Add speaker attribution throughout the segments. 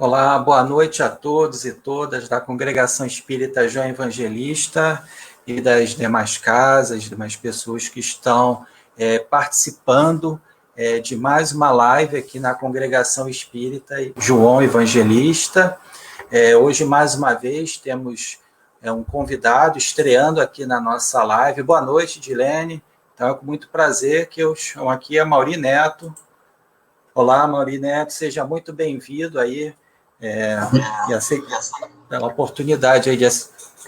Speaker 1: Olá, boa noite a todos e todas da Congregação Espírita João Evangelista e das demais casas, demais pessoas que estão participando de mais uma live aqui na Congregação Espírita João Evangelista. Hoje, mais uma vez, temos um convidado estreando aqui na nossa live. Boa noite, Dilene. Então, é com muito prazer que eu chamo aqui a Mauri Neto. Olá, Mauri Neto, seja muito bem-vindo aí. E pela oportunidade aí de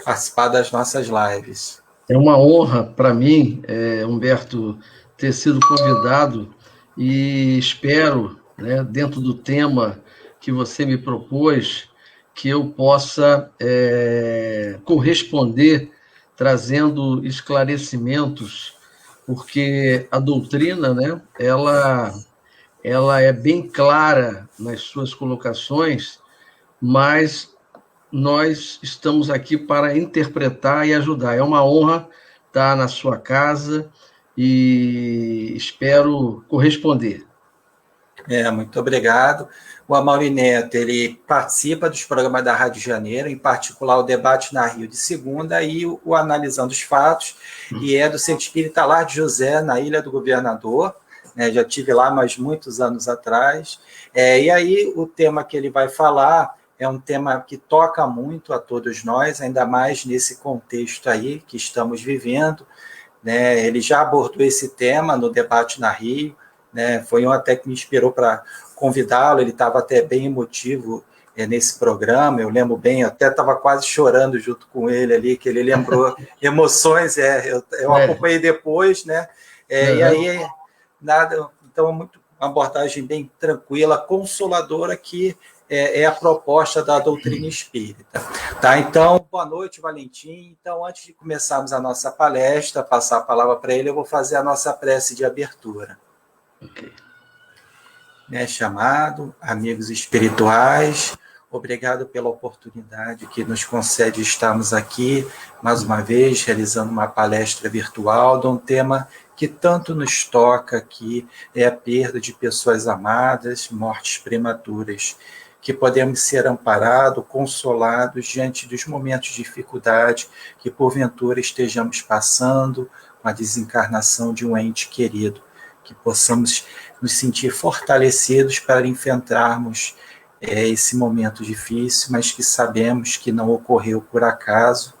Speaker 1: participar das nossas lives.
Speaker 2: É uma honra para mim, Humberto, ter sido convidado e espero, né, dentro do tema que você me propôs, que eu possa corresponder trazendo esclarecimentos, porque a doutrina, né, ela é bem clara nas suas colocações, mas nós estamos aqui para interpretar e ajudar. É uma honra estar na sua casa e espero corresponder.
Speaker 1: Muito obrigado. O Amaury Neto, ele participa dos programas da Rádio Janeiro, em particular o Debate na Rio de segunda e o Analisando os Fatos, e é do Centro Espírita Lar de José, na Ilha do Governador. Já tive lá, mas muitos anos atrás. E aí o tema que ele vai falar é um tema que toca muito a todos nós, ainda mais nesse contexto aí que estamos vivendo. Ele já abordou esse tema no Debate na Rio, foi um até que me inspirou para convidá-lo, ele estava até bem emotivo nesse programa, eu lembro bem, eu até estava quase chorando junto com ele ali, que ele lembrou emoções, eu acompanhei depois, né? E aí, nada, então, uma abordagem bem tranquila, consoladora, que é a proposta da doutrina espírita. Tá? Então, boa noite, Valentim. Então, antes de começarmos a nossa palestra, passar a palavra para ele, eu vou fazer a nossa prece de abertura.
Speaker 2: Okay.
Speaker 1: Chamado, amigos espirituais, obrigado pela oportunidade que nos concede estarmos aqui, mais uma vez, realizando uma palestra virtual de um tema que tanto nos toca aqui, é a perda de pessoas amadas, mortes prematuras, que podemos ser amparados, consolados diante dos momentos de dificuldade que porventura estejamos passando com a desencarnação de um ente querido, que possamos nos sentir fortalecidos para enfrentarmos esse momento difícil, mas que sabemos que não ocorreu por acaso.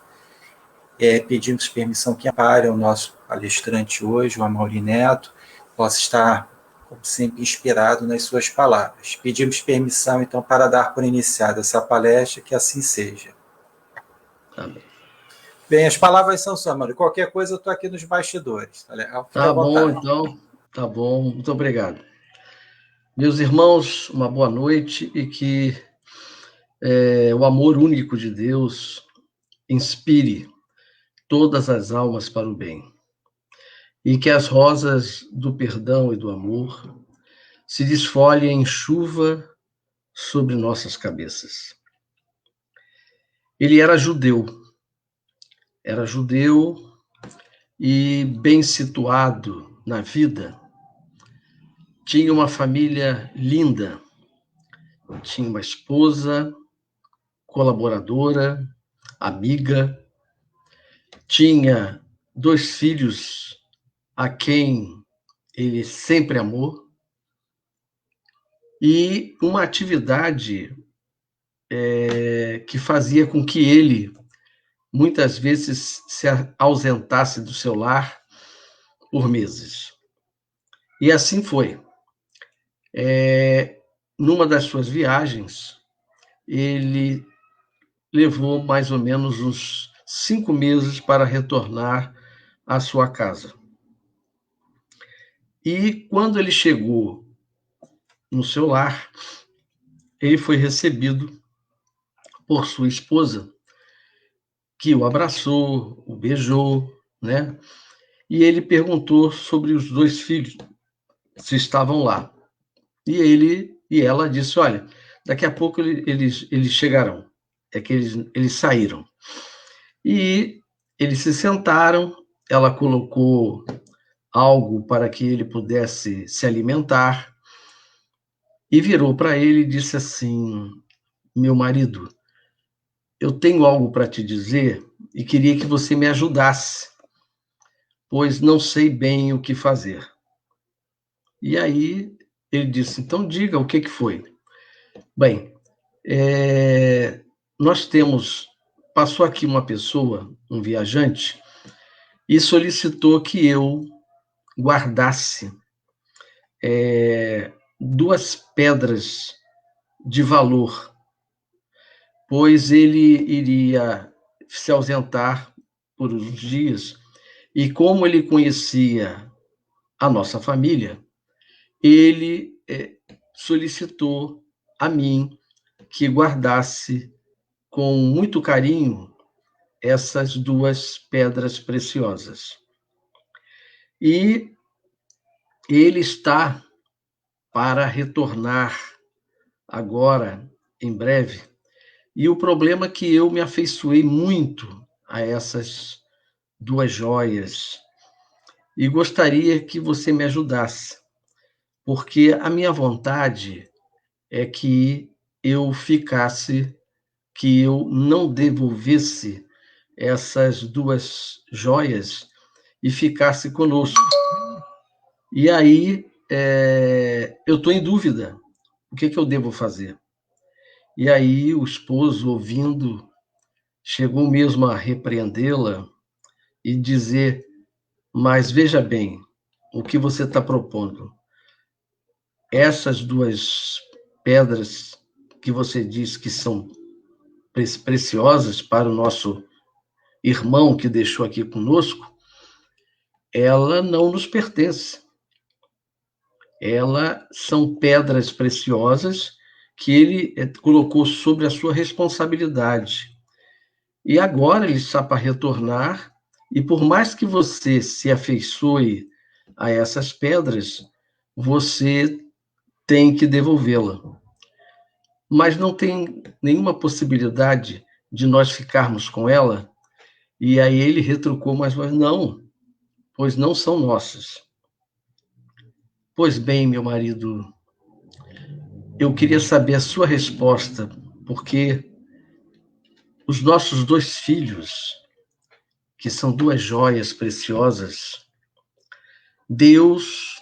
Speaker 1: Pedimos permissão que ampare o nosso palestrante hoje, o Amaury Neto, possa estar, como sempre, inspirado nas suas palavras. Pedimos permissão, então, para dar por iniciada essa palestra, que assim seja.
Speaker 2: Amém.
Speaker 1: Bem, as palavras são suas, Amaury. Qualquer coisa, eu estou aqui nos bastidores. Tá legal? Fique à vontade.
Speaker 2: Bom, então. Tá bom, muito obrigado. Meus irmãos, uma boa noite e que o amor único de Deus inspire todas as almas para o bem. E que as rosas do perdão e do amor se desfolhem em chuva sobre nossas cabeças. Ele era judeu e bem situado na vida. Tinha uma família linda, tinha uma esposa, colaboradora, amiga, tinha 2 filhos a quem ele sempre amou, e uma atividade que fazia com que ele muitas vezes se ausentasse do seu lar por meses. E assim foi. Numa das suas viagens, ele levou mais ou menos uns 5 meses para retornar à sua casa. E quando ele chegou no seu lar, ele foi recebido por sua esposa, que o abraçou, o beijou, né? E ele perguntou sobre os 2 filhos, se estavam lá. E ela disse, olha, daqui a pouco eles chegarão. É que eles saíram. E eles se sentaram, ela colocou algo para que ele pudesse se alimentar, e virou para ele e disse assim, meu marido, eu tenho algo para te dizer e queria que você me ajudasse, pois não sei bem o que fazer. E aí ele disse, então diga o que foi. Bem, passou aqui uma pessoa, um viajante, e solicitou que eu guardasse 2 pedras de valor, pois ele iria se ausentar por uns dias, e como ele conhecia a nossa família, ele solicitou a mim que guardasse com muito carinho essas 2 pedras preciosas. E ele está para retornar agora, em breve, e o problema é que eu me afeiçoei muito a essas 2 joias e gostaria que você me ajudasse, porque a minha vontade é que eu não devolvesse essas 2 joias e ficasse conosco. E aí, eu estou em dúvida, o que eu devo fazer? E aí o esposo, ouvindo, chegou mesmo a repreendê-la e dizer, mas veja bem, o que você está propondo? Essas 2 pedras que você diz que são preciosas para o nosso irmão que deixou aqui conosco, ela não nos pertence. Elas são pedras preciosas que ele colocou sobre a sua responsabilidade. E agora ele está para retornar, e por mais que você se afeiçoe a essas pedras, você tem que devolvê-la. Mas não tem nenhuma possibilidade de nós ficarmos com ela? E aí ele retrucou mais uma vez, não, pois não são nossas. Pois bem, meu marido, eu queria saber a sua resposta, porque os nossos 2 filhos, que são 2 joias preciosas, Deus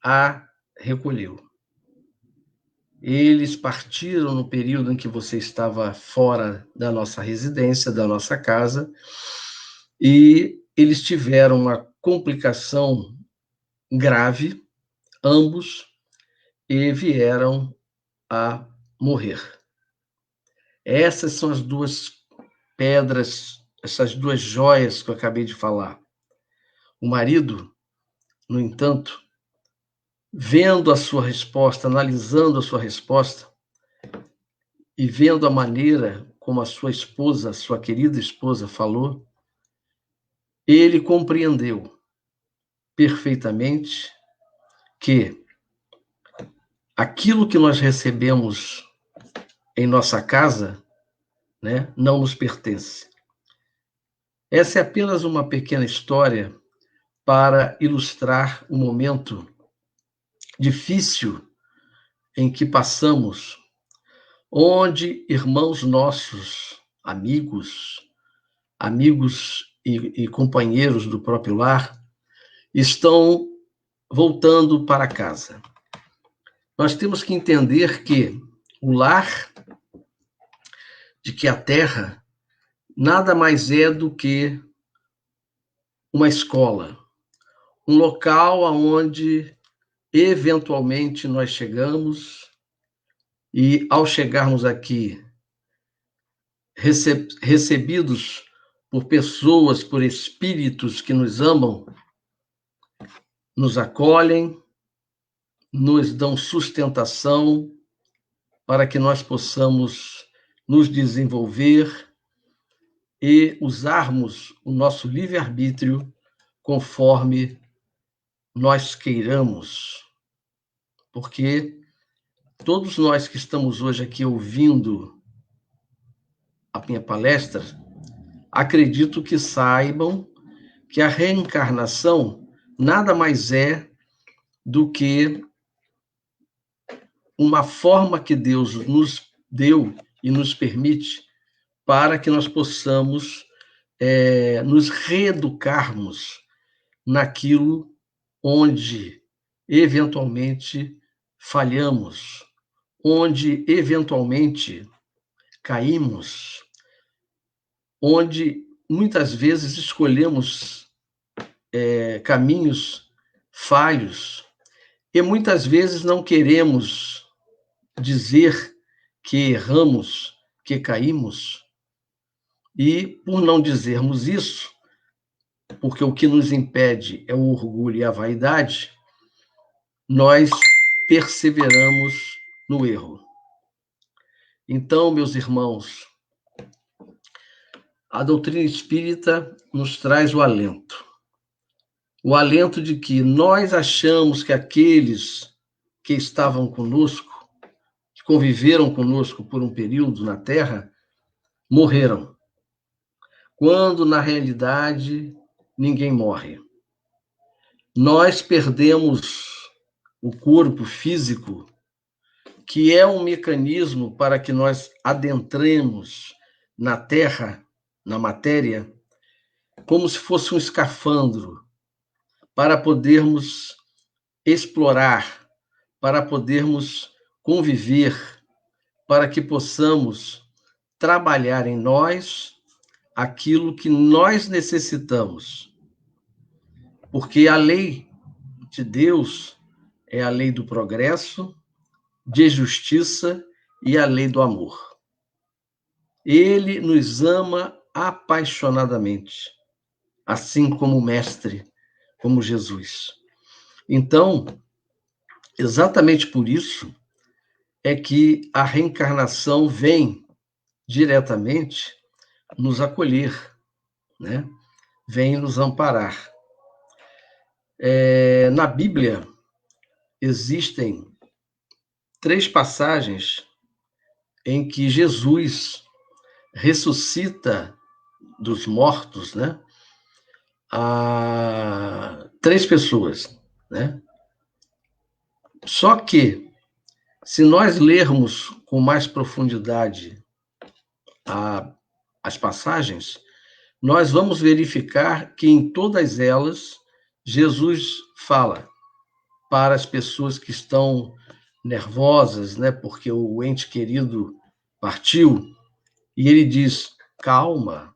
Speaker 2: a recolheu. Eles partiram no período em que você estava fora da nossa residência, da nossa casa, e eles tiveram uma complicação grave, ambos, e vieram a morrer. Essas são as 2 pedras, essas 2 joias que eu acabei de falar. O marido, no entanto, vendo a sua resposta, analisando a sua resposta, e vendo a maneira como a sua esposa, sua querida esposa, falou, ele compreendeu perfeitamente que aquilo que nós recebemos em nossa casa, né, não nos pertence. Essa é apenas uma pequena história para ilustrar o momento difícil em que passamos, onde irmãos nossos, amigos e companheiros do próprio lar, estão voltando para casa. Nós temos que entender que o lar, de que a terra, nada mais é do que uma escola, um local onde eventualmente nós chegamos e, ao chegarmos aqui, recebidos por pessoas, por espíritos que nos amam, nos acolhem, nos dão sustentação para que nós possamos nos desenvolver e usarmos o nosso livre-arbítrio conforme nós queiramos. Porque todos nós que estamos hoje aqui ouvindo a minha palestra, acredito que saibam que a reencarnação nada mais é do que uma forma que Deus nos deu e nos permite para que nós possamos nos reeducarmos naquilo onde eventualmente falhamos, onde eventualmente caímos, onde muitas vezes escolhemos caminhos falhos e muitas vezes não queremos dizer que erramos, que caímos, e por não dizermos isso, porque o que nos impede é o orgulho e a vaidade, nós perseveramos no erro. Então, meus irmãos, a doutrina espírita nos traz o alento de que nós achamos que aqueles que estavam conosco, que conviveram conosco por um período na Terra, morreram, quando na realidade ninguém morre. Nós perdemos o corpo físico, que é um mecanismo para que nós adentremos na Terra, na matéria, como se fosse um escafandro, para podermos explorar, para podermos conviver, para que possamos trabalhar em nós aquilo que nós necessitamos. Porque a lei de Deus é a lei do progresso, de justiça e a lei do amor. Ele nos ama apaixonadamente, assim como o Mestre, como Jesus. Então, exatamente por isso é que a reencarnação vem diretamente nos acolher, né? Vem nos amparar. Na Bíblia, existem 3 passagens em que Jesus ressuscita dos mortos, né? A 3 pessoas, né? Só que, se nós lermos com mais profundidade as passagens, nós vamos verificar que em todas elas, Jesus fala para as pessoas que estão nervosas, né, porque o ente querido partiu, e ele diz: calma,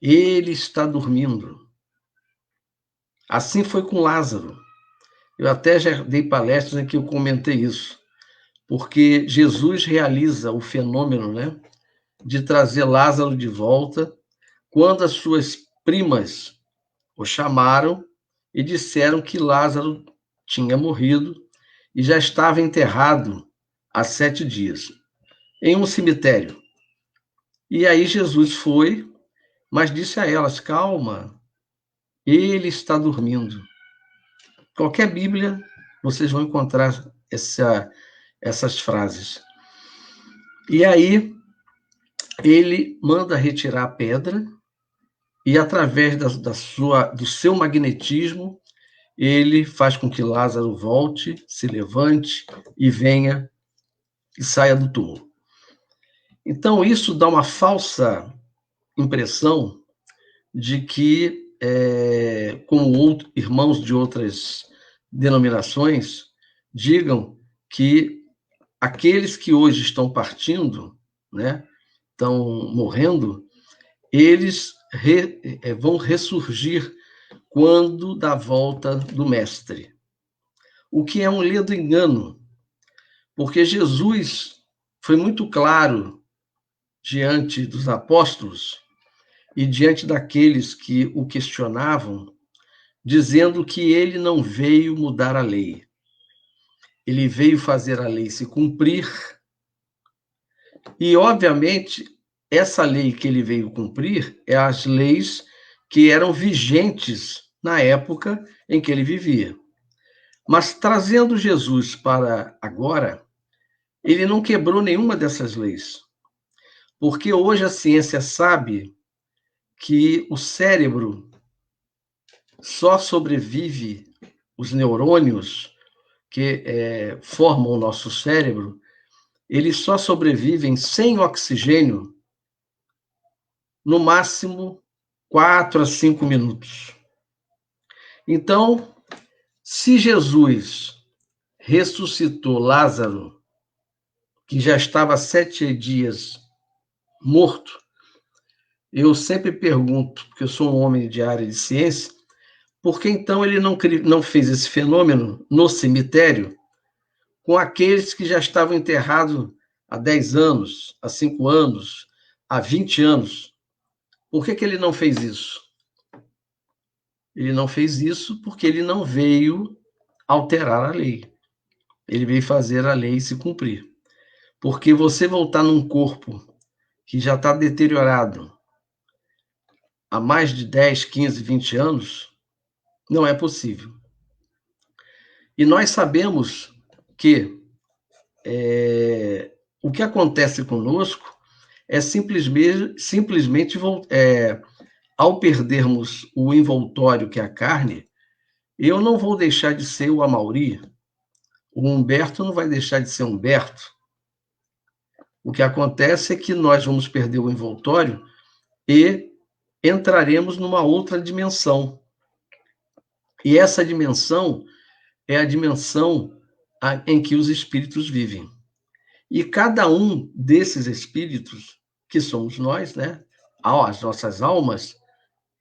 Speaker 2: ele está dormindo. Assim foi com Lázaro. Eu até já dei palestras em que eu comentei isso, porque Jesus realiza o fenômeno, né, de trazer Lázaro de volta quando as suas primas o chamaram e disseram que Lázaro tinha morrido e já estava enterrado há 7 dias, em um cemitério. E aí Jesus foi, mas disse a elas: calma, ele está dormindo. Qualquer Bíblia, vocês vão encontrar essas frases. E aí, ele manda retirar a pedra e, através do seu magnetismo, ele faz com que Lázaro volte, se levante e venha e saia do túmulo. Então, isso dá uma falsa impressão de que, como irmãos de outras denominações, digam que aqueles que hoje estão partindo, né, estão morrendo, eles vão ressurgir quando da volta do Mestre. O que é um ledo engano, porque Jesus foi muito claro diante dos apóstolos e diante daqueles que o questionavam, dizendo que ele não veio mudar a lei. Ele veio fazer a lei se cumprir. E, obviamente, essa lei que ele veio cumprir é as leis que eram vigentes na época em que ele vivia. Mas, trazendo Jesus para agora, ele não quebrou nenhuma dessas leis. Porque hoje a ciência sabe que o cérebro só sobrevive, os neurônios que formam o nosso cérebro, eles só sobrevivem sem oxigênio no máximo 4 a 5 minutos. Então, se Jesus ressuscitou Lázaro, que já estava 7 dias morto, eu sempre pergunto, porque eu sou um homem de área de ciência, por que então ele não fez esse fenômeno no cemitério com aqueles que já estavam enterrados há 10 anos, há 5 anos, há 20 anos? Por que ele não fez isso? Ele não fez isso porque ele não veio alterar a lei. Ele veio fazer a lei se cumprir. Porque você voltar num corpo que já está deteriorado há mais de 10, 15, 20 anos, não é possível. E nós sabemos que o que acontece conosco é simplesmente ao perdermos o envoltório, que é a carne, eu não vou deixar de ser o Amaury, o Humberto não vai deixar de ser Humberto. O que acontece é que nós vamos perder o envoltório e entraremos numa outra dimensão. E essa dimensão é a dimensão em que os espíritos vivem. E cada um desses espíritos, que somos nós, né? As nossas almas,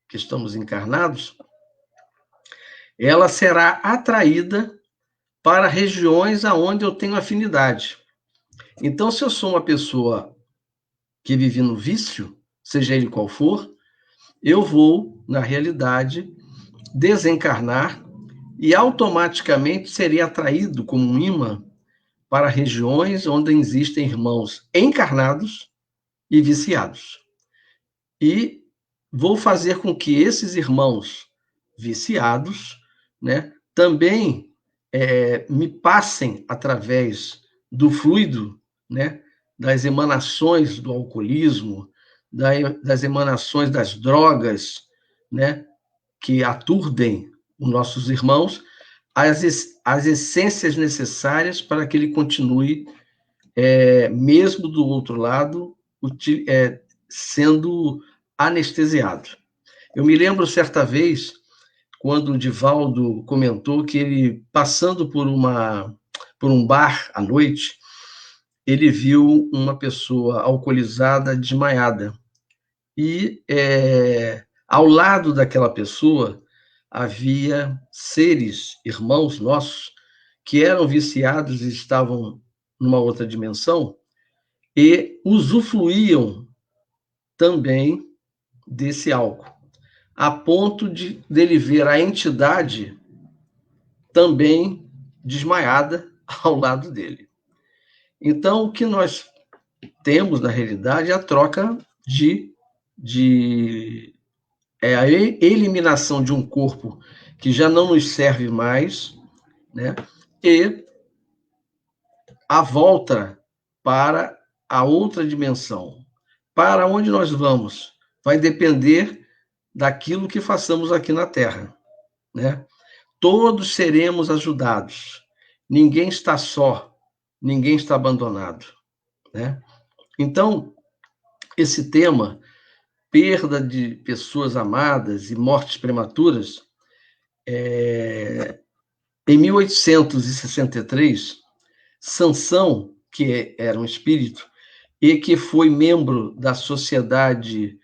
Speaker 2: que estamos encarnados, ela será atraída para regiões aonde eu tenho afinidade. Então, se eu sou uma pessoa que vive no vício, seja ele qual for, eu vou, na realidade, desencarnar e automaticamente serei atraído como um imã para regiões onde existem irmãos encarnados e viciados. E vou fazer com que esses irmãos viciados, né, também me passem através do fluido, né, das emanações do alcoolismo, das emanações das drogas, né, que aturdem os nossos irmãos, as essências necessárias para que ele continue, mesmo do outro lado, sendo anestesiado. Eu me lembro certa vez, quando o Divaldo comentou que ele, passando por um bar à noite, ele viu uma pessoa alcoolizada desmaiada. E ao lado daquela pessoa havia seres, irmãos nossos, que eram viciados e estavam numa outra dimensão e usufruíam também desse álcool, a ponto dele ver a entidade também desmaiada ao lado dele. Então, o que nós temos, na realidade, é a troca a eliminação de um corpo que já não nos serve mais, né? E a volta para a outra dimensão. Para onde nós vamos vai depender daquilo que façamos aqui na Terra, né? Todos seremos ajudados. Ninguém está só, ninguém está abandonado, né? Então, esse tema, perda de pessoas amadas e mortes prematuras, em 1863, Sansão, que era um espírito e que foi membro da Sociedade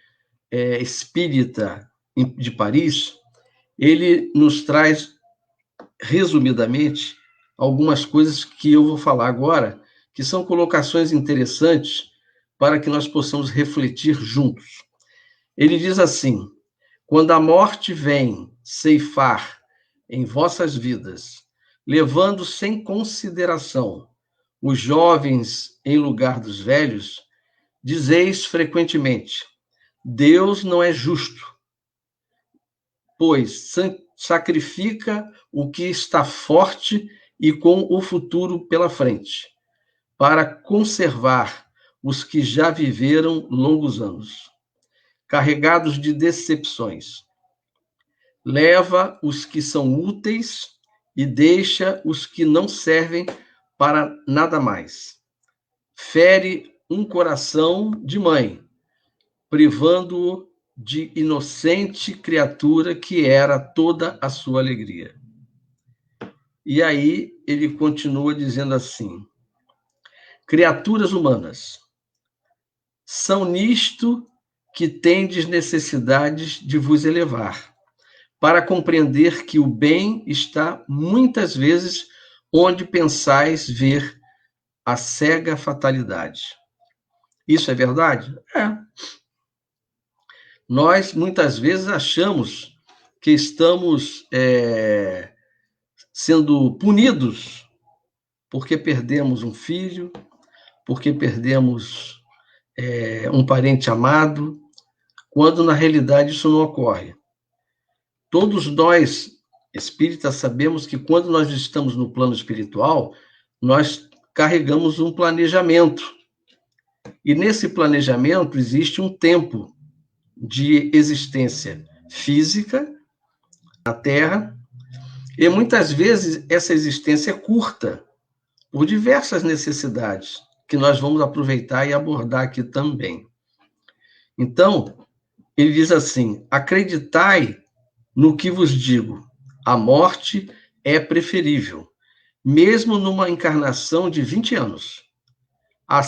Speaker 2: Espírita de Paris, ele nos traz, resumidamente, algumas coisas que eu vou falar agora, que são colocações interessantes para que nós possamos refletir juntos. Ele diz assim: quando a morte vem ceifar em vossas vidas, levando sem consideração os jovens em lugar dos velhos, dizeis frequentemente: Deus não é justo, pois sacrifica o que está forte e com o futuro pela frente, para conservar os que já viveram longos anos, carregados de decepções. Leva os que são úteis e deixa os que não servem para nada mais. fere um coração de mãe, privando-o de inocente criatura que era toda a sua alegria. E aí ele continua dizendo assim: criaturas humanas, são nisto que tendes necessidades de vos elevar, para compreender que o bem está muitas vezes onde pensais ver a cega fatalidade. Isso é verdade? É. Nós, muitas vezes, achamos que estamos sendo punidos porque perdemos um filho, porque perdemos um parente amado, quando, na realidade, isso não ocorre. Todos nós, espíritas, sabemos que quando nós estamos no plano espiritual, nós carregamos um planejamento. E nesse planejamento existe um tempo de existência física na Terra, e muitas vezes essa existência é curta, por diversas necessidades, que nós vamos aproveitar e abordar aqui também. Então, ele diz assim: acreditai no que vos digo, a morte é preferível, mesmo numa encarnação de 20 anos, a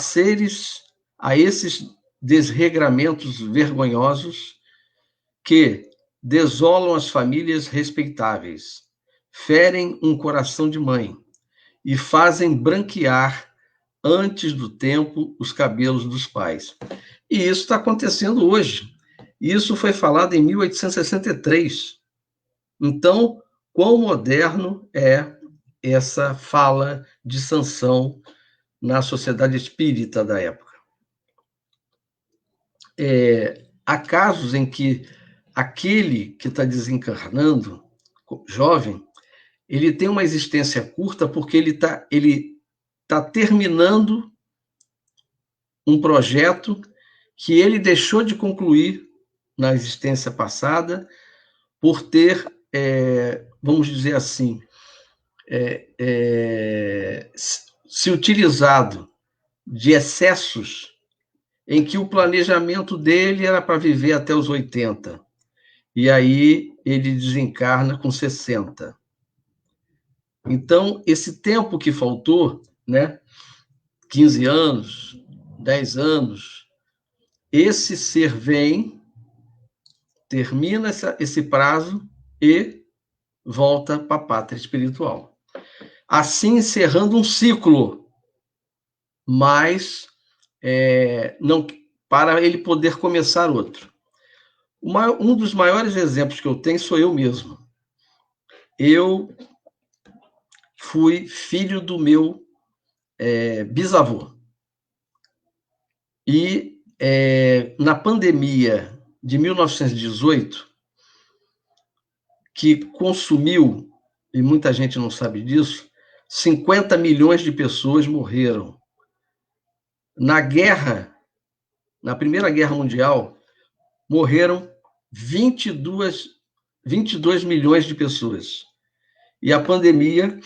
Speaker 2: esses desregramentos vergonhosos que desolam as famílias respeitáveis, ferem um coração de mãe e fazem branquear antes do tempo os cabelos dos pais. E isso está acontecendo hoje. Isso foi falado em 1863. Então, quão moderno é essa fala de Sansão na sociedade espírita da época? Há casos em que aquele que está desencarnando, jovem, ele tem uma existência curta porque ele tá terminando um projeto que ele deixou de concluir na existência passada por ter, vamos dizer assim, se utilizado de excessos em que o planejamento dele era para viver até os 80. E aí ele desencarna com 60. Então, esse tempo que faltou, né, 15 anos, 10 anos, esse ser vem, termina esse prazo e volta para a pátria espiritual. Assim, encerrando um ciclo, mas não, para ele poder começar outro. Um dos maiores exemplos que eu tenho sou eu mesmo. Eu fui filho do meu bisavô. E na pandemia de 1918, que consumiu, e muita gente não sabe disso, 50 milhões de pessoas morreram. Na Primeira Guerra Mundial, morreram 22 milhões de pessoas. E a pandemia,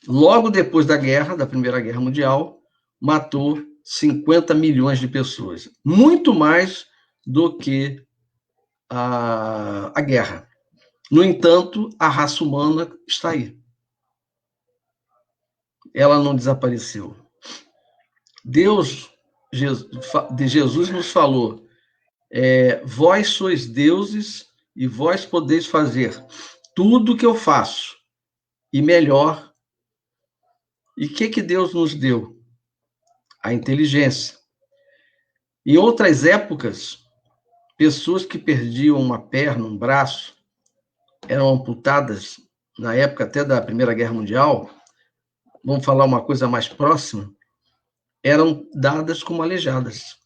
Speaker 2: logo depois da Primeira Guerra Mundial, matou 50 milhões de pessoas. Muito mais do que a guerra. No entanto, a raça humana está aí. Ela não desapareceu. Jesus nos falou: vós sois deuses e vós podeis fazer tudo o que eu faço, e melhor. E o que Deus nos deu? A inteligência. Em outras épocas, pessoas que perdiam uma perna, um braço, eram amputadas, na época até da Primeira Guerra Mundial, vamos falar uma coisa mais próxima, eram dadas como aleijadas.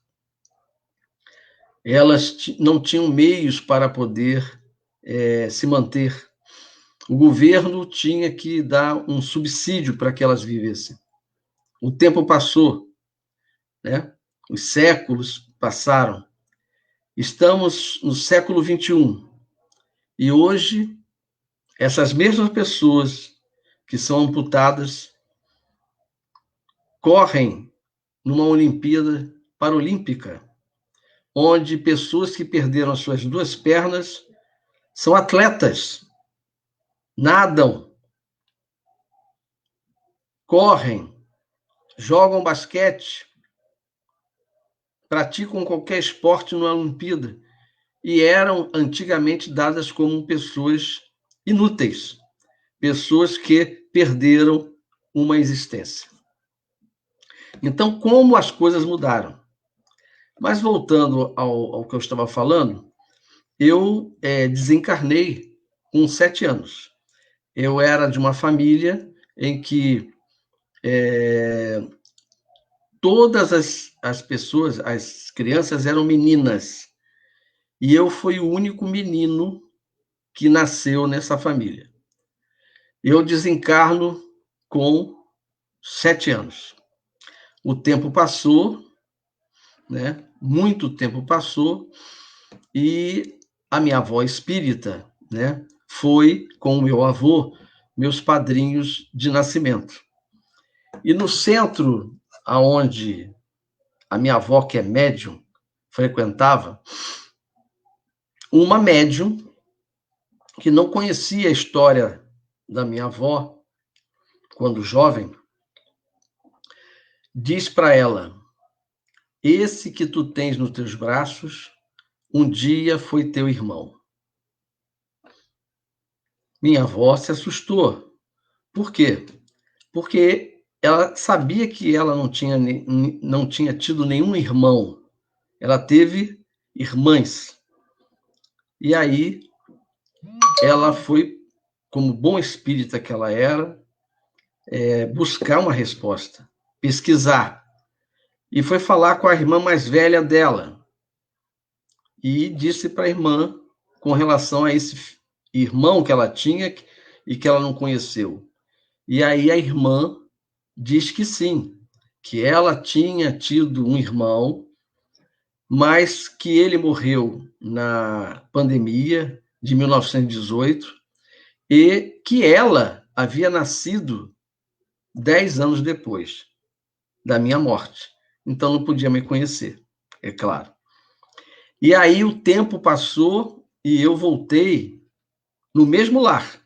Speaker 2: Elas não tinham meios para poder se manter. O governo tinha que dar um subsídio para que elas vivessem. O tempo passou, né? Os séculos passaram. Estamos no século XXI. E hoje, essas mesmas pessoas que são amputadas correm numa Olimpíada Paralímpica, onde pessoas que perderam as suas 2 pernas são atletas, nadam, correm, jogam basquete, praticam qualquer esporte na Olimpíada e eram antigamente dadas como pessoas inúteis, pessoas que perderam uma existência. Então, como as coisas mudaram? Mas voltando ao que eu estava falando, eu desencarnei com 7 anos. Eu era de uma família em que todas as pessoas, as crianças eram meninas. E eu fui o único menino que nasceu nessa família. Eu desencarno com 7 anos. O tempo passou, né? Muito tempo passou, e a minha avó espírita, né, foi com o meu avô, meus padrinhos de nascimento. E no centro aonde a minha avó, que é médium, frequentava, uma médium que não conhecia a história da minha avó quando jovem, diz para ela: esse que tu tens nos teus braços, um dia foi teu irmão. Minha avó se assustou. Por quê? Porque ela sabia que ela não tinha tido nenhum irmão. Ela teve irmãs. E aí ela foi, como bom espírita que ela era, buscar uma resposta, pesquisar. E foi falar com a irmã mais velha dela. E disse para a irmã com relação a esse irmão que ela tinha e que ela não conheceu. E aí a irmã diz que sim, que ela tinha tido um irmão, mas que ele morreu na pandemia de 1918 e que ela havia nascido 10 anos depois da minha morte. Então não podia me conhecer, é claro. E aí o tempo passou e eu voltei no mesmo lar.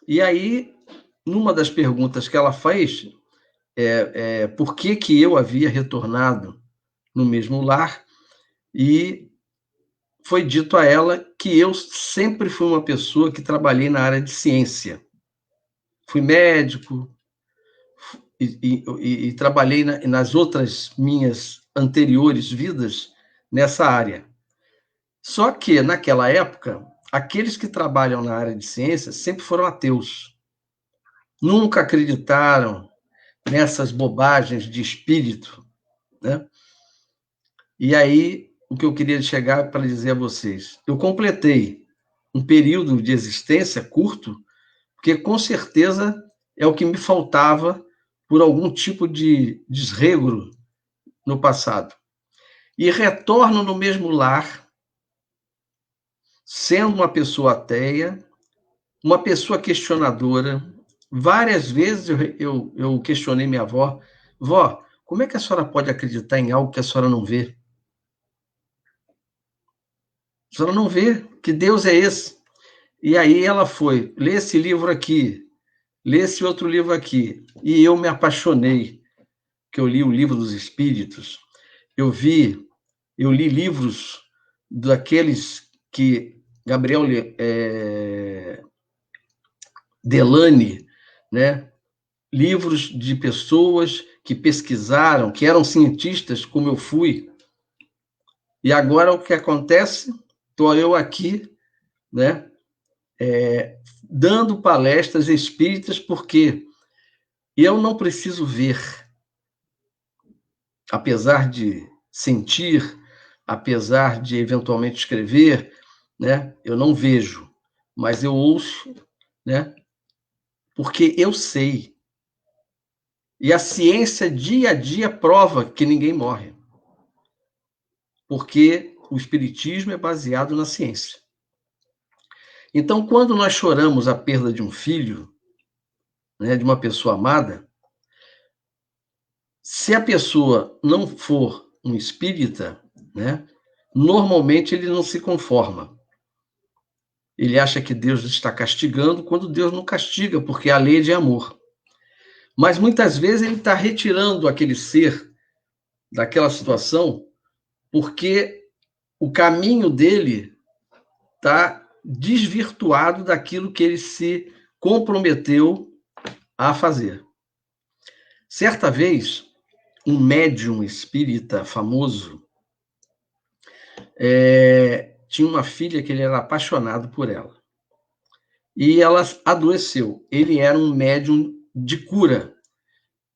Speaker 2: E aí, numa das perguntas que ela fez, por que eu havia retornado no mesmo lar, e foi dito a ela que eu sempre fui uma pessoa que trabalhei na área de ciência. Fui médico e trabalhei nas outras minhas anteriores vidas nessa área. Só que, naquela época, aqueles que trabalham na área de ciência sempre foram ateus. Nunca acreditaram nessas bobagens de espírito, né? E aí, o que eu queria chegar para dizer a vocês, eu completei um período de existência curto, porque com certeza é o que me faltava por algum tipo de desregro no passado. E retorno no mesmo lar, sendo uma pessoa ateia, uma pessoa questionadora. Várias vezes eu questionei minha avó: vó, como é que a senhora pode acreditar em algo que a senhora não vê? A senhora não vê que Deus é esse. E aí ela foi, lê esse livro aqui, lê esse outro livro aqui. E eu me apaixonei, que eu li o Livro dos Espíritos, eu li livros daqueles que Gabriel Delany, né? Livros de pessoas que pesquisaram, que eram cientistas, como eu fui. E agora o que acontece? Estou eu aqui, né? Dando palestras espíritas, porque eu não preciso ver, apesar de sentir, apesar de eventualmente escrever, né? Eu não vejo, mas eu ouço, né? Porque eu sei. E a ciência, dia a dia, prova que ninguém morre. Porque o espiritismo é baseado na ciência. Então, quando nós choramos a perda de um filho, né, de uma pessoa amada, Se a pessoa não for um espírita, né, normalmente ele não se conforma. Ele acha que Deus está castigando, quando Deus não castiga, porque a lei é de amor. Mas muitas vezes ele está retirando aquele ser daquela situação, porque o caminho dele está desvirtuado daquilo que ele se comprometeu a fazer. Certa vez, um médium espírita famoso tinha uma filha que ele era apaixonado por ela. E ela adoeceu. Ele era um médium de cura.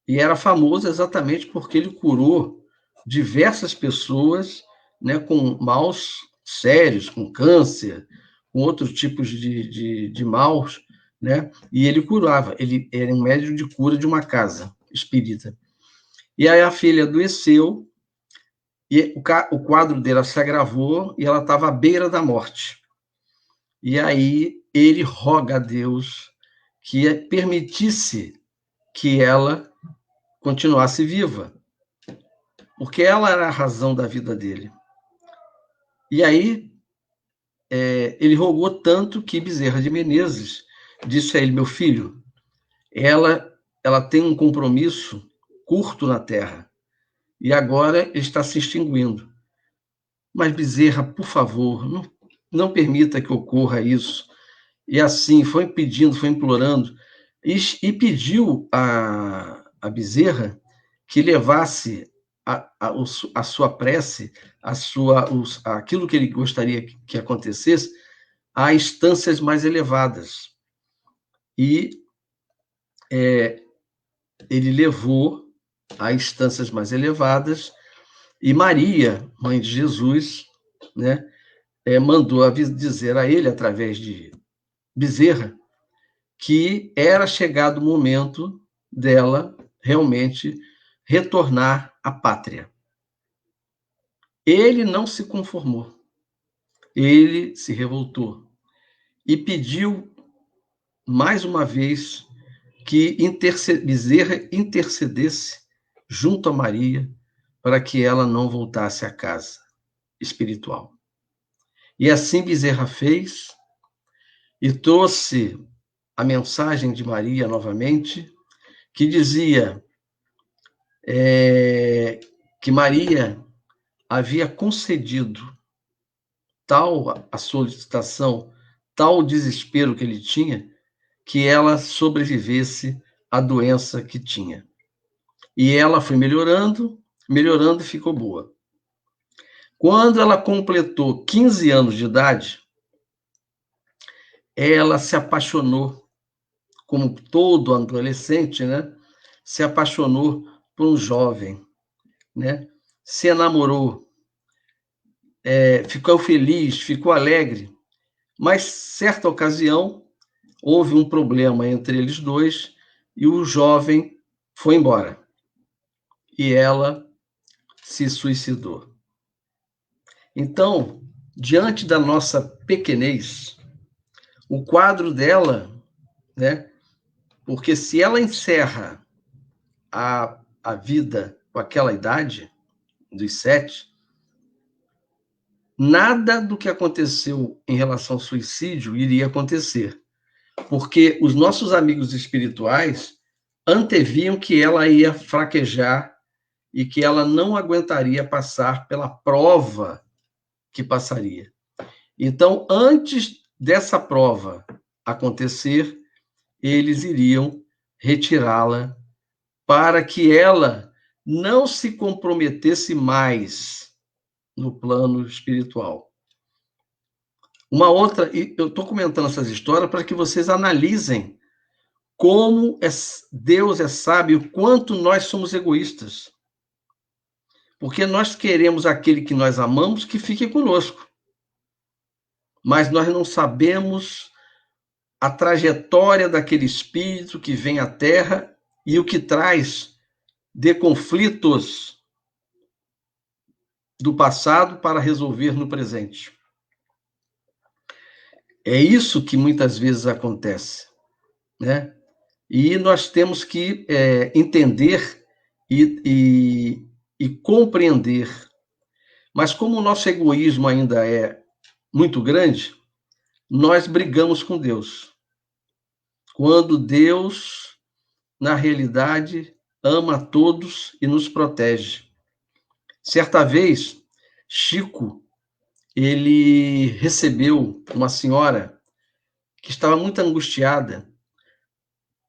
Speaker 2: E era famoso exatamente porque ele curou diversas pessoas, né, com maus sérios, com câncer, com outros tipos de maus, né? E ele curava. Ele era um médium de cura de uma casa espírita. E aí a filha adoeceu, e o quadro dela se agravou, e ela estava à beira da morte. E aí ele roga a Deus que permitisse que ela continuasse viva, porque ela era a razão da vida dele. E aí ele rogou tanto que Bezerra de Menezes disse a ele: meu filho, ela tem um compromisso curto na Terra, e agora está se extinguindo. Mas Bezerra, por favor, não permita que ocorra isso. E assim, foi pedindo, foi implorando, e pediu a Bezerra que levasse a sua prece, aquilo que ele gostaria que acontecesse, a instâncias mais elevadas. E ele levou a instâncias mais elevadas, e Maria, mãe de Jesus, né, mandou dizer a ele, através de Bezerra, que era chegado o momento dela realmente retornar à pátria. Ele não se conformou. Ele se revoltou e pediu mais uma vez que Bezerra intercedesse junto a Maria para que ela não voltasse à casa espiritual. E assim Bezerra fez e trouxe a mensagem de Maria novamente, que dizia que Maria havia concedido tal a solicitação, tal o desespero que ele tinha, que ela sobrevivesse à doença que tinha. E ela foi melhorando e ficou boa. Quando ela completou 15 anos de idade, ela se apaixonou, como todo adolescente, né? Se apaixonou por um jovem, né? Se enamorou, ficou feliz, ficou alegre, mas certa ocasião houve um problema entre eles dois e o jovem foi embora e ela se suicidou. Então, diante da nossa pequenez, o quadro dela, né? Porque se ela encerra a vida com aquela idade, dos 7, nada do que aconteceu em relação ao suicídio iria acontecer, porque os nossos amigos espirituais anteviam que ela ia fraquejar e que ela não aguentaria passar pela prova que passaria. Então, antes dessa prova acontecer, eles iriam retirá-la para que ela não se comprometesse mais no plano espiritual. Uma outra, e eu estou comentando essas histórias para que vocês analisem como Deus é sábio, o quanto nós somos egoístas. Porque nós queremos aquele que nós amamos que fique conosco. Mas nós não sabemos a trajetória daquele espírito que vem à Terra e o que traz de conflitos do passado para resolver no presente. É isso que muitas vezes acontece, né? E nós temos que entender e compreender. Mas como o nosso egoísmo ainda é muito grande, nós brigamos com Deus. Quando Deus, na realidade, ama a todos e nos protege. Certa vez, Chico, ele recebeu uma senhora que estava muito angustiada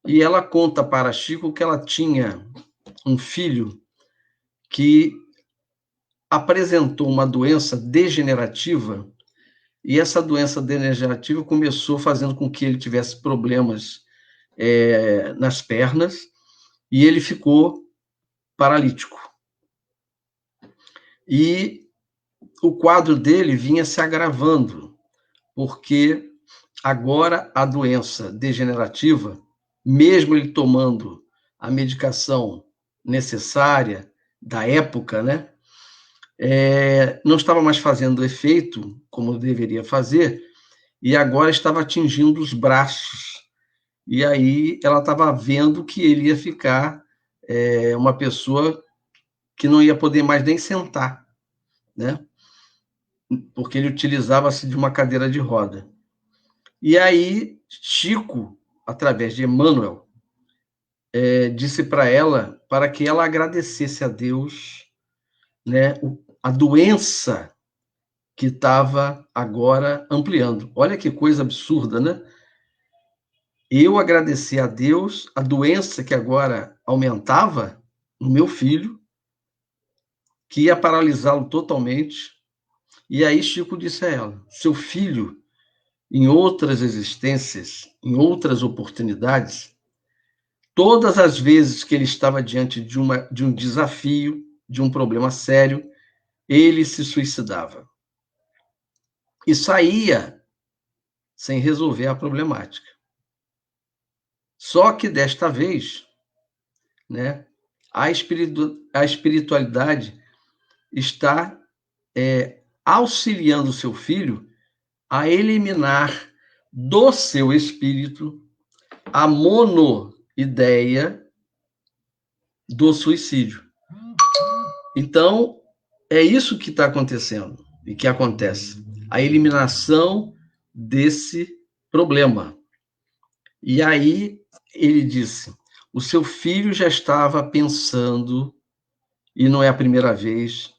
Speaker 2: e ela conta para Chico que ela tinha um filho que apresentou uma doença degenerativa e essa doença degenerativa começou fazendo com que ele tivesse problemas nas pernas e ele ficou paralítico. E o quadro dele vinha se agravando, porque agora a doença degenerativa, mesmo ele tomando a medicação necessária da época, né, não estava mais fazendo efeito como deveria fazer, e agora estava atingindo os braços. E aí ela estava vendo que ele ia ficar uma pessoa que não ia poder mais nem sentar, né? Porque ele utilizava-se de uma cadeira de roda. E aí Chico, através de Emmanuel, disse para ela para que ela agradecesse a Deus, né, a doença que estava agora ampliando. Olha que coisa absurda, né? Eu agradeci a Deus a doença que agora aumentava no meu filho, que ia paralisá-lo totalmente. E aí Chico disse a ela: seu filho, em outras existências, em outras oportunidades, todas as vezes que ele estava diante de um desafio, de um problema sério, ele se suicidava. E saía sem resolver a problemática. Só que desta vez, né, a espiritualidade está auxiliando o seu filho a eliminar do seu espírito a monoideia do suicídio. Então, é isso que está acontecendo e que acontece. A eliminação desse problema. E aí ele disse: o seu filho já estava pensando, e não é a primeira vez,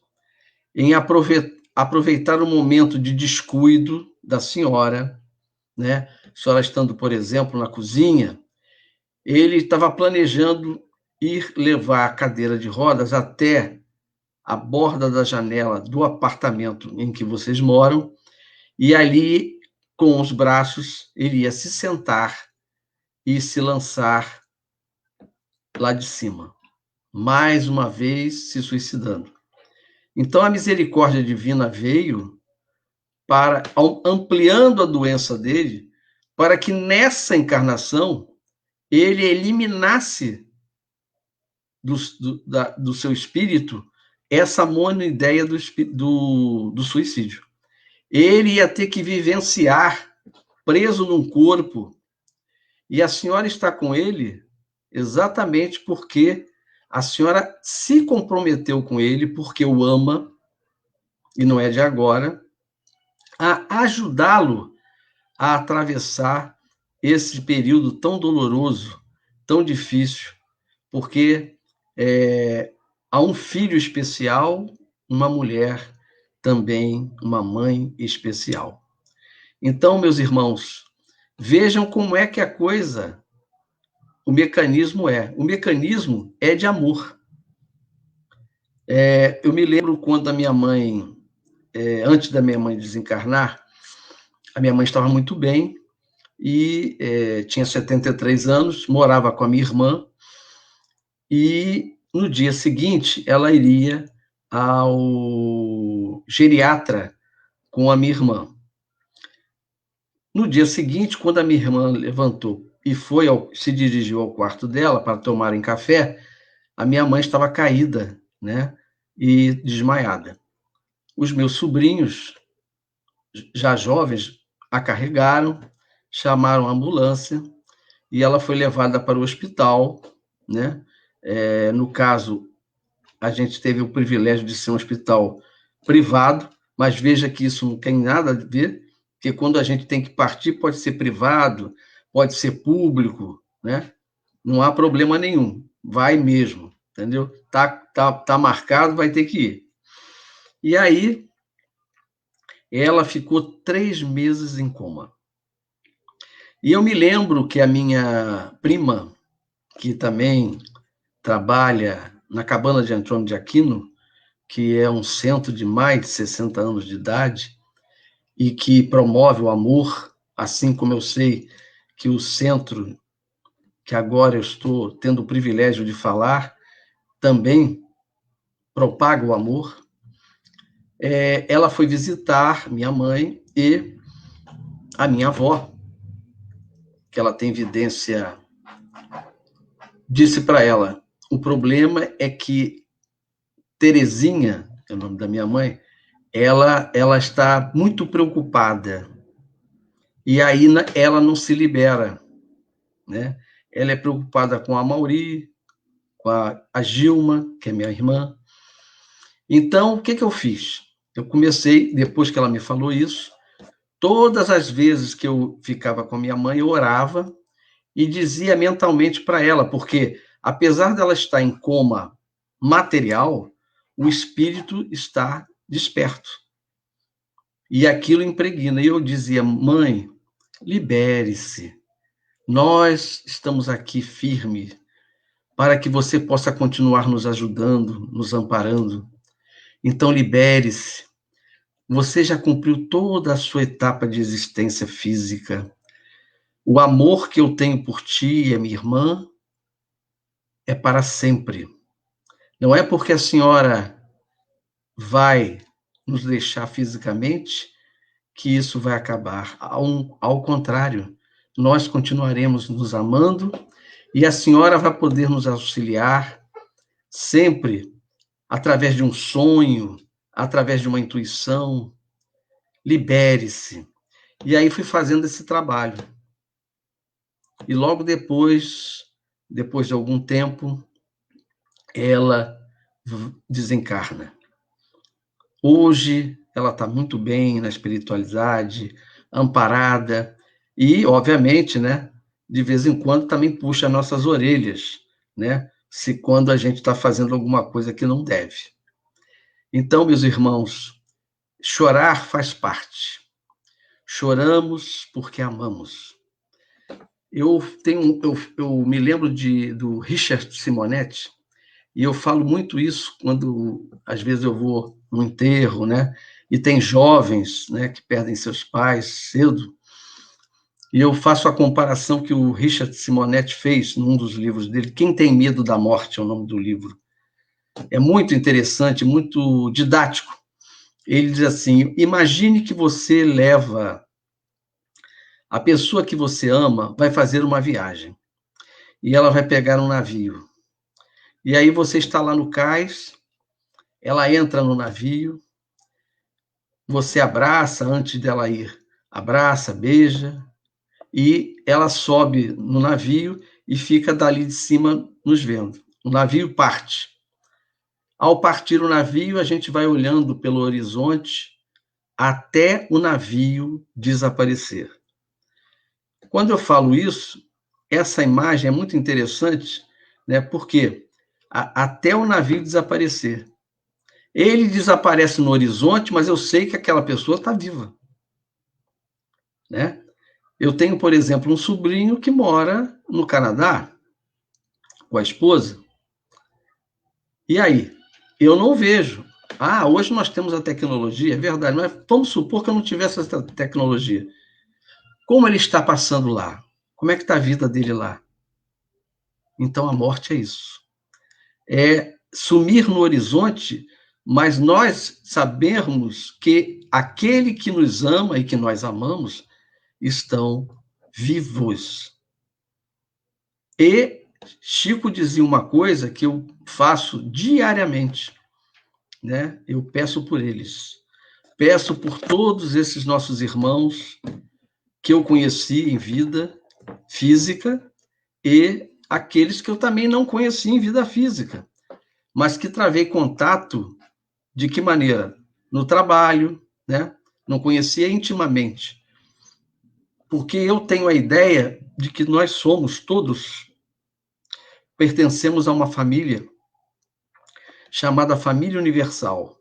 Speaker 2: em aproveitar o momento de descuido da senhora, né? A senhora estando, por exemplo, na cozinha, ele estava planejando ir levar a cadeira de rodas até a borda da janela do apartamento em que vocês moram, e ali, com os braços, ele ia se sentar e se lançar lá de cima, mais uma vez se suicidando. Então a misericórdia divina veio para, ampliando a doença dele, para que nessa encarnação ele eliminasse do seu espírito essa monoideia do suicídio. Ele ia ter que vivenciar preso num corpo, e a senhora está com ele exatamente porque a senhora se comprometeu com ele, porque o ama, e não é de agora, a ajudá-lo a atravessar esse período tão doloroso, tão difícil, porque há um filho especial, uma mulher também, uma mãe especial. Então, meus irmãos, vejam como é que a coisa, o mecanismo é. O mecanismo é de amor. Eu me lembro quando a minha mãe, antes da minha mãe desencarnar, a minha mãe estava muito bem e tinha 73 anos, morava com a minha irmã, e no dia seguinte ela iria ao geriatra com a minha irmã. No dia seguinte, quando a minha irmã levantou e se dirigiu ao quarto dela para tomarem café, a minha mãe estava caída, né, e desmaiada. Os meus sobrinhos, já jovens, a carregaram, chamaram a ambulância e ela foi levada para o hospital, né? No caso, a gente teve o privilégio de ser um hospital privado, mas veja que isso não tem nada a ver, porque quando a gente tem que partir, pode ser privado, pode ser público, né? Não há problema nenhum, vai mesmo, entendeu? Tá marcado, vai ter que ir. E aí, ela ficou 3 meses em coma. E eu me lembro que a minha prima, que também trabalha na Cabana de Antônio de Aquino, que é um centro de mais de 60 anos de idade e que promove o amor, assim como eu sei que o centro, que agora eu estou tendo o privilégio de falar, também propaga o amor. Ela foi visitar minha mãe e a minha avó, que ela tem evidência, disse para ela, o problema é que Terezinha, é o nome da minha mãe, ela está muito preocupada. E aí ela não se libera, né? Ela é preocupada com a Mauri, com a Gilma, que é minha irmã. Então, o que eu fiz? Eu comecei, depois que ela me falou isso, todas as vezes que eu ficava com a minha mãe, eu orava e dizia mentalmente para ela, porque apesar dela estar em coma material, o espírito está desperto. E aquilo impregna. E eu dizia, mãe, libere-se. Nós estamos aqui firme para que você possa continuar nos ajudando, nos amparando. Então, libere-se. Você já cumpriu toda a sua etapa de existência física. O amor que eu tenho por ti e a minha irmã é para sempre. Não é porque a senhora vai nos deixar fisicamente que isso vai acabar. Ao contrário, nós continuaremos nos amando e a senhora vai poder nos auxiliar sempre através de um sonho, através de uma intuição. Libere-se. E aí fui fazendo esse trabalho. E logo depois de algum tempo, ela desencarna. Hoje, ela está muito bem na espiritualidade, amparada, e, obviamente, né, de vez em quando também puxa nossas orelhas, né, se quando a gente está fazendo alguma coisa que não deve. Então, meus irmãos, chorar faz parte. Choramos porque amamos. Eu me lembro do Richard Simonetti, e eu falo muito isso quando, às vezes, eu vou no enterro, né? E tem jovens, né, que perdem seus pais cedo, e eu faço a comparação que o Richard Simonetti fez num dos livros dele, Quem Tem Medo da Morte é o nome do livro. É muito interessante, muito didático. Ele diz assim, imagine que você leva a pessoa que você ama, vai fazer uma viagem, e ela vai pegar um navio. E aí você está lá no cais, ela entra no navio, você abraça antes dela ir, abraça, beija, e ela sobe no navio e fica dali de cima nos vendo. O navio parte. Ao partir o navio, a gente vai olhando pelo horizonte até o navio desaparecer. Quando eu falo isso, essa imagem é muito interessante, né, porque até o navio desaparecer. Ele desaparece no horizonte, mas eu sei que aquela pessoa está viva. Né? Eu tenho, por exemplo, um sobrinho que mora no Canadá com a esposa. E aí? Eu não vejo. Hoje nós temos a tecnologia, é verdade, mas vamos supor que eu não tivesse essa tecnologia. Como ele está passando lá? Como é que está a vida dele lá? Então, a morte é isso. É sumir no horizonte, mas nós sabemos que aquele que nos ama e que nós amamos estão vivos. E Chico dizia uma coisa que eu faço diariamente, né? Eu peço por eles. Peço por todos esses nossos irmãos que eu conheci em vida física e aqueles que eu também não conheci em vida física. mas que travei contato de que maneira? No trabalho, né? Não conhecia intimamente. Porque eu tenho a ideia de que nós somos todos, pertencemos a uma família chamada Família Universal.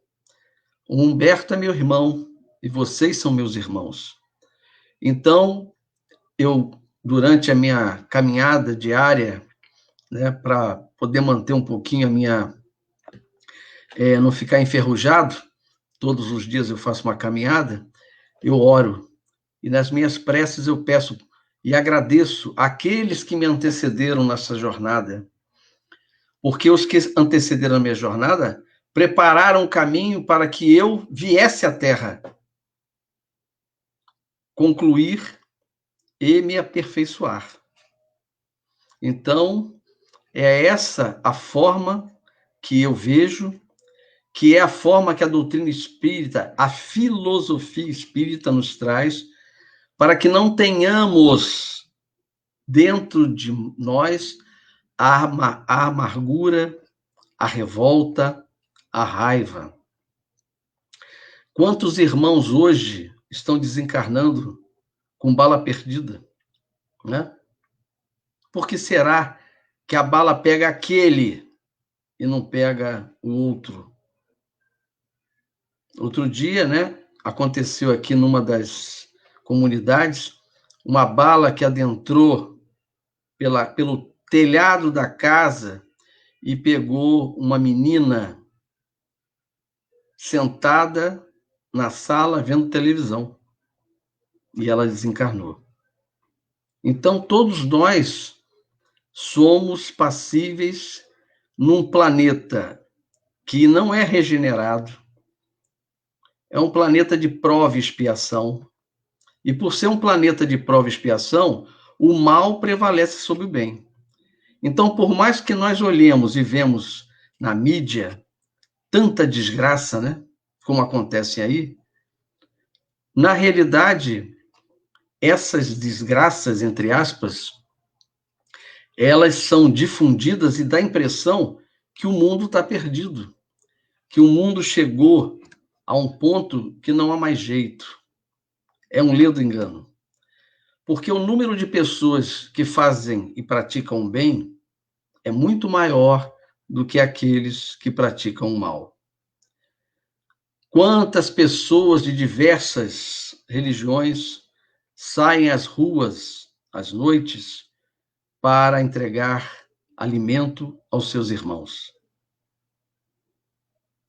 Speaker 2: O Humberto é meu irmão e vocês são meus irmãos. Então, eu, durante a minha caminhada diária, né, para poder manter um pouquinho a minha... não ficar enferrujado, todos os dias eu faço uma caminhada, eu oro. E nas minhas preces eu peço e agradeço àqueles que me antecederam nessa jornada, porque os que antecederam a minha jornada prepararam o caminho para que eu viesse à Terra, concluir e me aperfeiçoar. Então, é essa a forma que eu vejo, que é a forma que a doutrina espírita, a filosofia espírita nos traz, para que não tenhamos dentro de nós a amargura, a revolta, a raiva. Quantos irmãos hoje estão desencarnando com bala perdida, né? Por que será que a bala pega aquele e não pega o outro? Outro dia, né, aconteceu aqui numa das comunidades, uma bala que adentrou pelo telhado da casa e pegou uma menina sentada na sala vendo televisão. E ela desencarnou. Então, todos nós somos passíveis num planeta que não é regenerado, é um planeta de prova e expiação, e por ser um planeta de prova e expiação, o mal prevalece sobre o bem. Então, por mais que nós olhemos e vemos na mídia tanta desgraça, né, como acontece aí, na realidade, essas desgraças, entre aspas, elas são difundidas e dá a impressão que o mundo está perdido, que o mundo chegou a um ponto que não há mais jeito. É um ledo engano. Porque o número de pessoas que fazem e praticam o bem é muito maior do que aqueles que praticam o mal. Quantas pessoas de diversas religiões saem às ruas, às noites, para entregar alimento aos seus irmãos,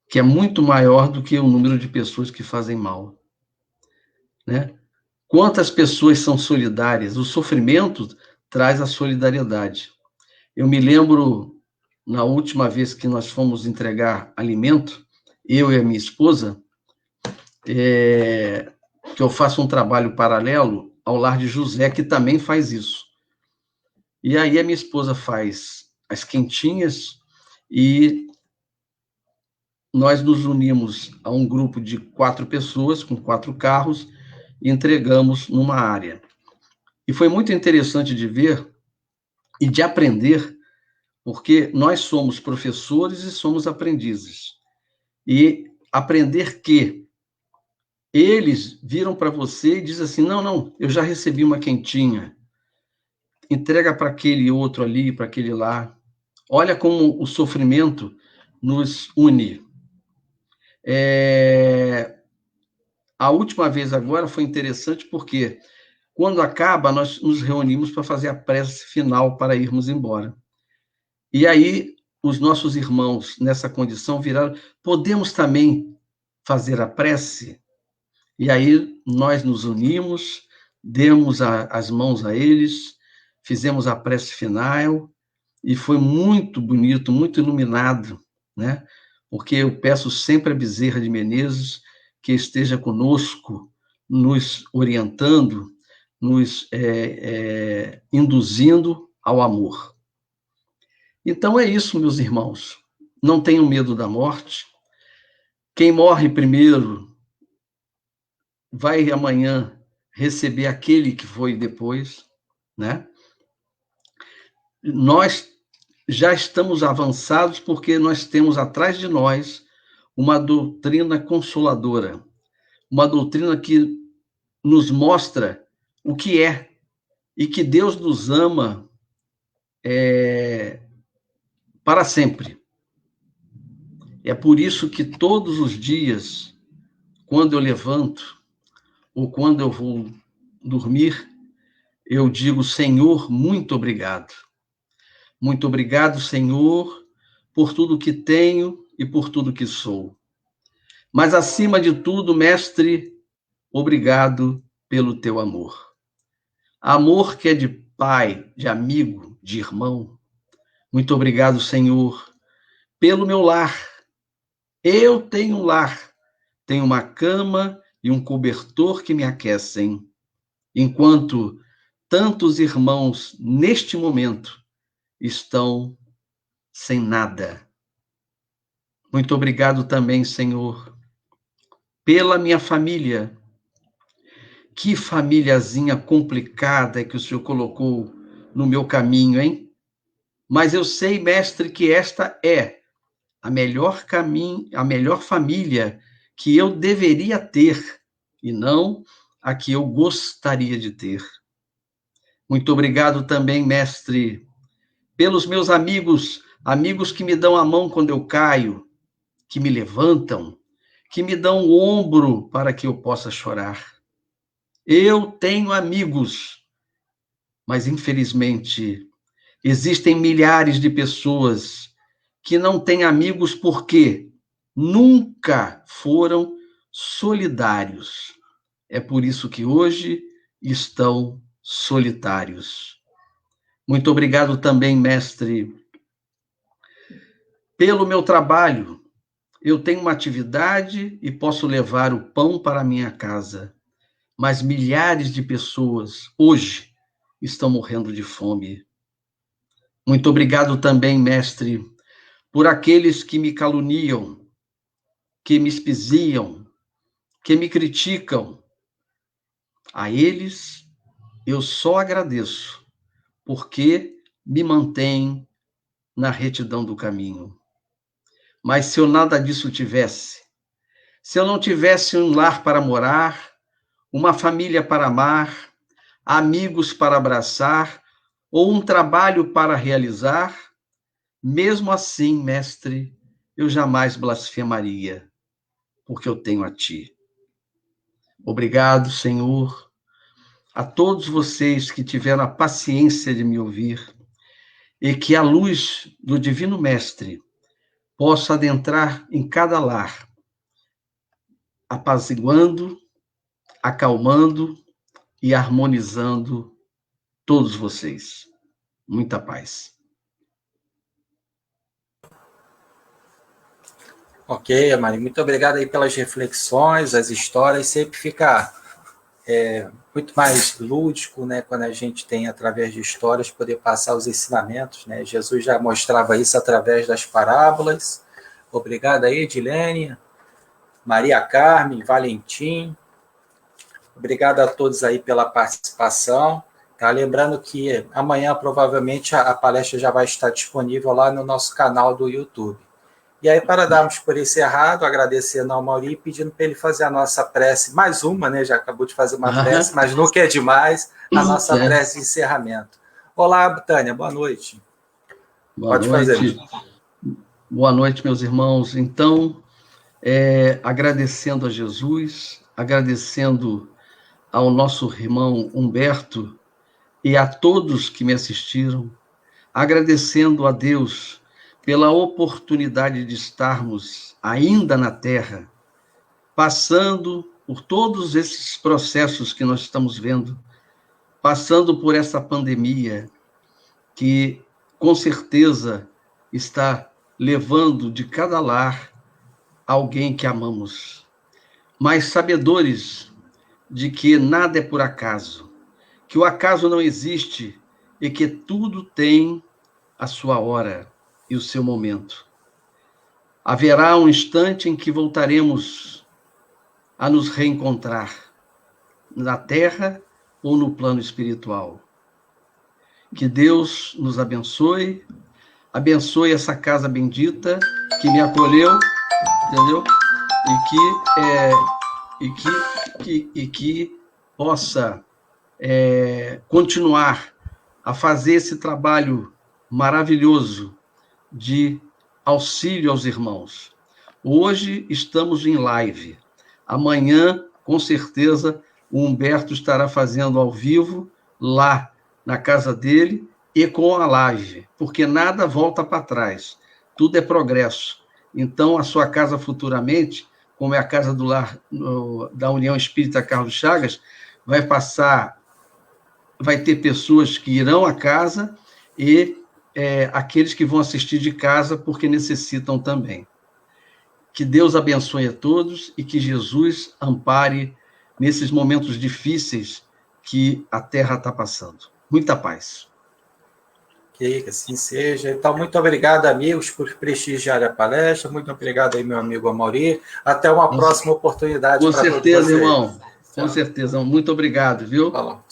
Speaker 2: que é muito maior do que o número de pessoas que fazem mal, né? Quantas pessoas são solidárias? O sofrimento traz a solidariedade. Eu me lembro, na última vez que nós fomos entregar alimento, eu e a minha esposa, que eu faço um trabalho paralelo ao Lar de José, que também faz isso. E aí a minha esposa faz as quentinhas e nós nos unimos a um grupo de 4 pessoas, com 4 carros, e entregamos numa área. E foi muito interessante de ver e de aprender, porque nós somos professores e somos aprendizes. E aprender que eles viram para você e dizem assim, não, eu já recebi uma quentinha, entrega para aquele outro ali, para aquele lá. Olha como o sofrimento nos une. A última vez agora foi interessante porque, quando acaba, nós nos reunimos para fazer a prece final para irmos embora. E aí, os nossos irmãos, nessa condição, viraram, podemos também fazer a prece? E aí, nós nos unimos, demos as mãos a eles, fizemos a prece final, e foi muito bonito, muito iluminado, né? Porque eu peço sempre a Bezerra de Menezes que esteja conosco, nos orientando, nos induzindo ao amor. Então é isso, meus irmãos. Não tenham medo da morte. Quem morre primeiro vai amanhã receber aquele que foi depois, né? Nós já estamos avançados porque nós temos atrás de nós uma doutrina consoladora, uma doutrina que nos mostra o que é e que Deus nos ama para sempre. É por isso que todos os dias, quando eu levanto ou quando eu vou dormir, eu digo: Senhor, muito obrigado. Muito obrigado, Senhor, por tudo que tenho e por tudo que sou. Mas, acima de tudo, Mestre, obrigado pelo teu amor. Amor que é de pai, de amigo, de irmão. Muito obrigado, Senhor, pelo meu lar. Eu tenho um lar, tenho uma cama e um cobertor que me aquecem, enquanto tantos irmãos, neste momento, estão sem nada. Muito obrigado também, Senhor, pela minha família. Que famíliazinha complicada que o Senhor colocou no meu caminho, hein? Mas eu sei, Mestre, que esta é a melhor caminho, a melhor família que eu deveria ter e não a que eu gostaria de ter. Muito obrigado também, Mestre, pelos meus amigos, amigos que me dão a mão quando eu caio, que me levantam, que me dão o ombro para que eu possa chorar. Eu tenho amigos, mas infelizmente existem milhares de pessoas que não têm amigos porque nunca foram solidários. É por isso que hoje estão solitários. Muito obrigado também, Mestre, pelo meu trabalho. Eu tenho uma atividade e posso levar o pão para a minha casa, mas milhares de pessoas hoje estão morrendo de fome. Muito obrigado também, Mestre, por aqueles que me caluniam, que me espiziam, que me criticam. A eles eu só agradeço, porque me mantêm na retidão do caminho. Mas se eu nada disso tivesse, se eu não tivesse um lar para morar, uma família para amar, amigos para abraçar, ou um trabalho para realizar, mesmo assim, Mestre, eu jamais blasfemaria, porque eu tenho a Ti. Obrigado, Senhor, a todos vocês que tiveram a paciência de me ouvir e que a luz do Divino Mestre possa adentrar em cada lar, apaziguando, acalmando e harmonizando todos vocês. Muita paz.
Speaker 1: Ok, Mari, muito obrigado aí pelas reflexões, as histórias, sempre fica muito mais lúdico, né, quando a gente tem, através de histórias, poder passar os ensinamentos, né? Jesus já mostrava isso através das parábolas. Obrigado aí, Edilene, Maria Carmen, Valentim. Obrigado a todos aí pela participação. Tá? Lembrando que amanhã, provavelmente, a palestra já vai estar disponível lá no nosso canal do YouTube. E aí, para darmos por encerrado, agradecendo ao Mauri e pedindo para ele fazer a nossa prece, mais uma, né? Já acabou de fazer uma prece, mas nunca é demais, a nossa prece de encerramento. Olá, Tânia, boa noite.
Speaker 2: Pode fazer. Boa noite, meus irmãos. Então, agradecendo a Jesus, agradecendo ao nosso irmão Humberto e a todos que me assistiram, agradecendo a Deus pela oportunidade de estarmos ainda na Terra, passando por todos esses processos que nós estamos vendo, passando por essa pandemia que, com certeza, está levando de cada lar alguém que amamos, mas sabedores de que nada é por acaso, que o acaso não existe e que tudo tem a sua hora e o seu momento. Haverá um instante em que voltaremos a nos reencontrar na Terra ou no plano espiritual. Que Deus nos abençoe, abençoe essa casa bendita que me acolheu, entendeu? E que possa continuar a fazer esse trabalho maravilhoso de auxílio aos irmãos. Hoje estamos em live. Amanhã, com certeza, o Humberto estará fazendo ao vivo lá na casa dele e com a live, porque nada volta para trás. Tudo é progresso. Então, a sua casa futuramente, como é a Casa do Lar da União Espírita Carlos Chagas, vai ter pessoas que irão à casa e aqueles que vão assistir de casa porque necessitam também. Que Deus abençoe a todos e que Jesus ampare nesses momentos difíceis que a Terra está passando. Muita paz.
Speaker 1: Que assim seja. Então, muito obrigado, amigos, por prestigiar a palestra. Muito obrigado aí, meu amigo Amaury. Até uma próxima oportunidade.
Speaker 2: Com certeza, irmão. Com certeza. Muito obrigado, viu?
Speaker 1: Falou.